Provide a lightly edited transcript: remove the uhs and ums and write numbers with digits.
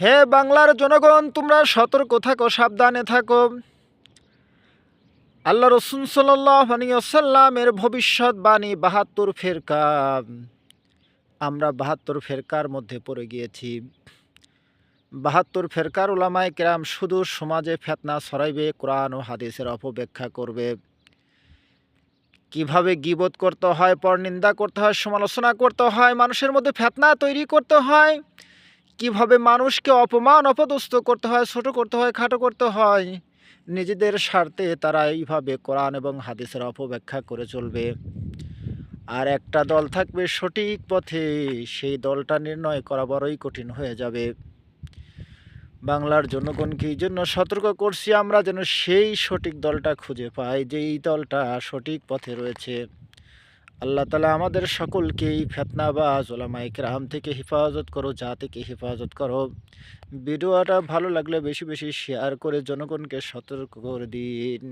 হে বাংলার জনগণ, তোমরা সতর্ক থাকো, সাবধানে থাকো। আল্লাহ রসুল সাল্লাল্লাহু আলাইহি ওয়াসাল্লামের ভবিষ্যৎবাণী ৭২ ফেরকা। আমরা ৭২ ফেরকার মধ্যে পড়ে গিয়েছি। ৭২ ফেরকার উলামায়ে কেরাম শুধু সমাজে ফিতনা ছড়াইবে, কোরআন ও হাদিসের অপব্যাখ্যা করবে। কিভাবে গীবত করতে হয়, পরনিন্দা করতে হয়, সমালোচনা করতে হয়, মানুষের মধ্যে ফিতনা তৈরি করতে হয়, কিভাবে মানুষকে অপমান অপদস্থ করতে হয়, ছোট করতে হয়, খাটো করতে হয়, নিজেদের স্বার্থে তারা এইভাবে কোরআন এবং হাদিসের অপব্যাখ্যা করে চলবে। আর একটা দল থাকবে সঠিক পথে, সেই দলটা নির্ণয় করা বড়ই কঠিন হয়ে যাবে। বাংলার জনগণকে এই জন্য সতর্ক করছি, আমরা যেন সেই সঠিক দলটা খুঁজে পাই, যেই দলটা সঠিক পথে রয়েছে। আল্লাহ তাআলা আমাদের সকলকে এই ফিতনাবাজ উলামায়ে কেরাম থেকে হেফাজত করো, জাতিকে হেফাজত করো। ভিডিওটা ভালো লাগলে বেশি বেশি শেয়ার করে জনগণকে সতর্ক করে দিন।